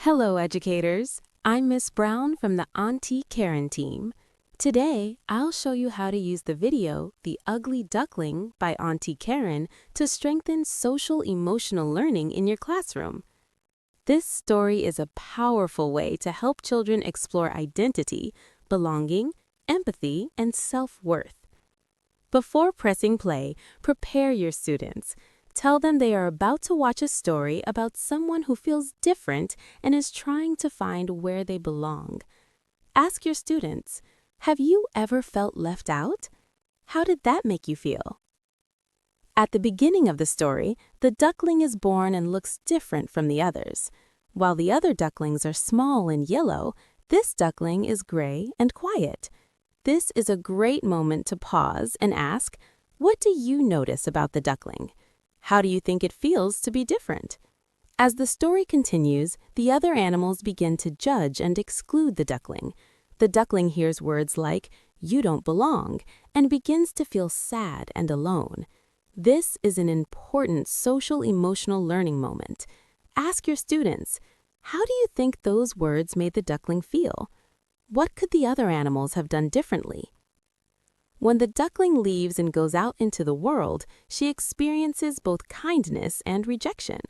Hello, educators. I'm Miss Brown from the Auntie Karen team. Today, I'll show you how to use the video, The Ugly Duckling by Auntie Karen, to strengthen social-emotional learning in your classroom. This story is a powerful way to help children explore identity, belonging, empathy, and self-worth. Before pressing play, prepare your students. Tell them they are about to watch a story about someone who feels different and is trying to find where they belong. Ask your students, have you ever felt left out? How did that make you feel? At the beginning of the story, the duckling is born and looks different from the others. While the other ducklings are small and yellow, this duckling is gray and quiet. This is a great moment to pause and ask, what do you notice about the duckling? How do you think it feels to be different? As the story continues, the other animals begin to judge and exclude the duckling. The duckling hears words like, "You don't belong," and begins to feel sad and alone. This is an important social-emotional learning moment. Ask your students, how do you think those words made the duckling feel? What could the other animals have done differently? When the duckling leaves and goes out into the world, she experiences both kindness and rejection.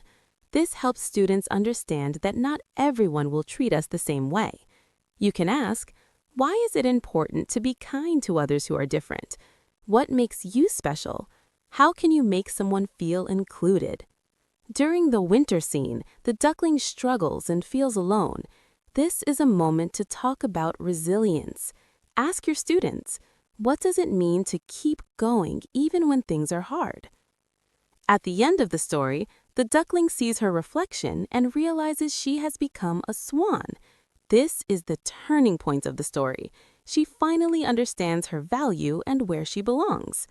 This helps students understand that not everyone will treat us the same way. You can ask, why is it important to be kind to others who are different? What makes you special? How can you make someone feel included? During the winter scene, the duckling struggles and feels alone. This is a moment to talk about resilience. Ask your students, what does it mean to keep going even when things are hard? At the end of the story, the duckling sees her reflection and realizes she has become a swan. This is the turning point of the story. She finally understands her value and where she belongs.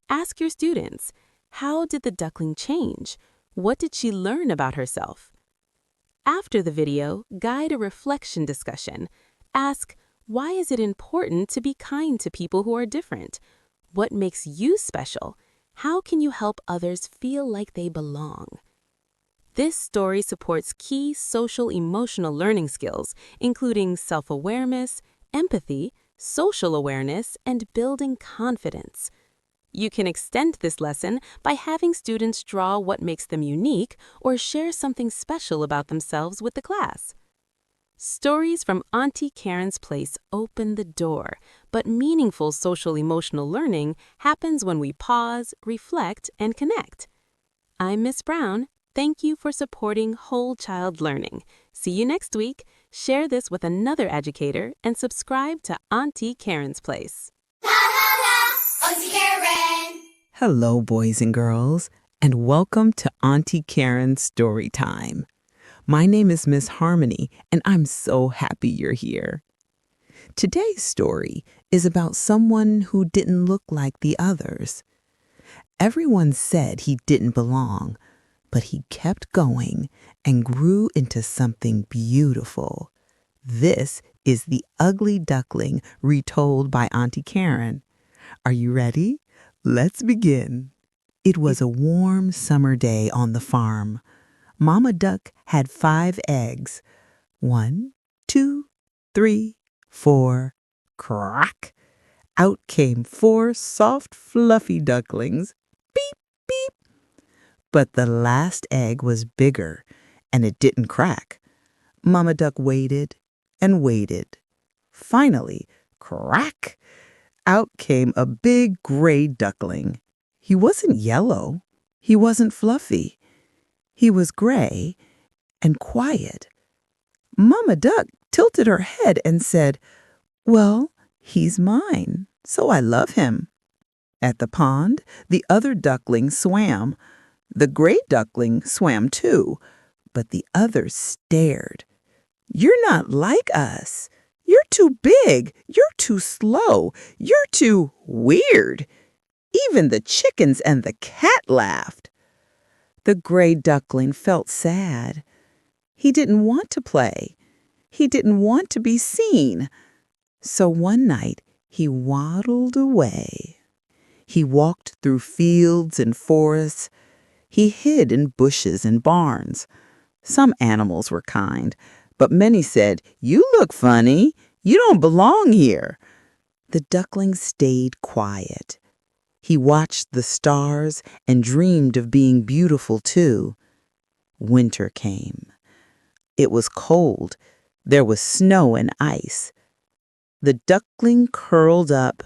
Ask your students, how did the duckling change? What did she learn about herself? After the video, guide a reflection discussion. Ask, why is it important to be kind to people who are different? What makes you special? How can you help others feel like they belong? This story supports key social-emotional learning skills, including self-awareness, empathy, social awareness, and building confidence. You can extend this lesson by having students draw what makes them unique or share something special about themselves with the class. Stories from Auntie Karen's place open the door, but meaningful social-emotional learning happens when we pause, reflect, and connect. I'm Miss Brown. Thank you for supporting whole child learning. See you next week. Share this with another educator and subscribe to Auntie Karen's Place. Auntie Karen! Hello, boys and girls, and welcome to Auntie Karen's Storytime. My name is Miss Harmony, and I'm so happy you're here. Today's story is about someone who didn't look like the others. Everyone said he didn't belong, but he kept going and grew into something beautiful. This is The Ugly Duckling, retold by Auntie Karen. Are you ready? Let's begin. It was a warm summer day on the farm. Mama Duck had 5 eggs. 1, 2, 3, 4. Crack! Out came 4 soft, fluffy ducklings. Beep, beep. But the last egg was bigger, and it didn't crack. Mama Duck waited and waited. Finally, crack! Out came a big gray duckling. He wasn't yellow. He wasn't fluffy. He was gray and quiet. Mama Duck tilted her head and said, "Well, he's mine, so I love him." At the pond, the other ducklings swam. The gray duckling swam too, but the others stared. "You're not like us. You're too big. You're too slow. You're too weird." Even the chickens and the cat laughed. The gray duckling felt sad. He didn't want to play. He didn't want to be seen. So one night, he waddled away. He walked through fields and forests. He hid in bushes and barns. Some animals were kind, But many said, "You look funny. You don't belong here." The duckling stayed quiet. He watched the stars and dreamed of being beautiful too. Winter came. It was cold. There was snow and ice. The duckling curled up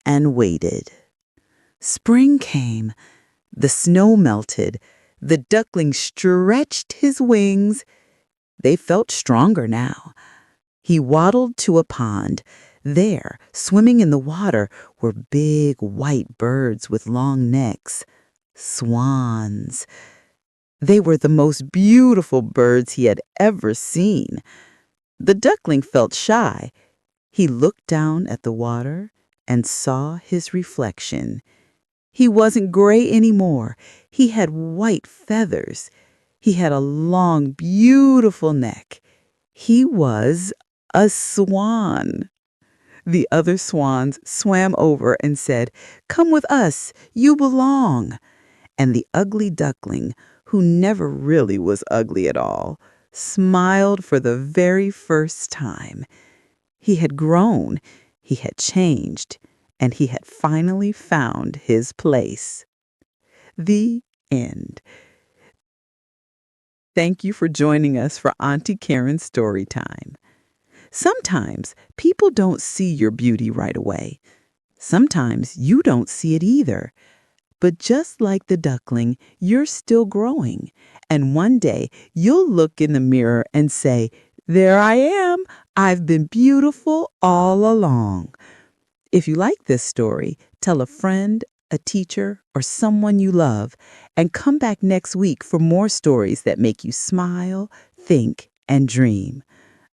and waited. Spring came. The snow melted. The duckling stretched his wings. They felt stronger now. He waddled to a pond. There, swimming in the water, were big white birds with long necks. Swans. They were the most beautiful birds he had ever seen. The duckling felt shy. He looked down at the water and saw his reflection. He wasn't gray anymore. He had white feathers. He had a long, beautiful neck. He was a swan. The other swans swam over and said, "Come with us, you belong." And the ugly duckling, who never really was ugly at all, smiled for the very first time. He had grown, he had changed, and he had finally found his place. The end. Thank you for joining us for Auntie Karen's story time. Sometimes people don't see your beauty right away. Sometimes you don't see it either. But just like the duckling, you're still growing. And one day you'll look in the mirror and say, "There I am. I've been beautiful all along." If you like this story, tell a friend, a teacher, or someone you love, and come back next week for more stories that make you smile, think, and dream.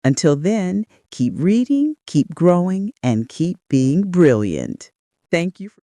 Until then, keep reading, keep growing, and keep being brilliant. Thank you for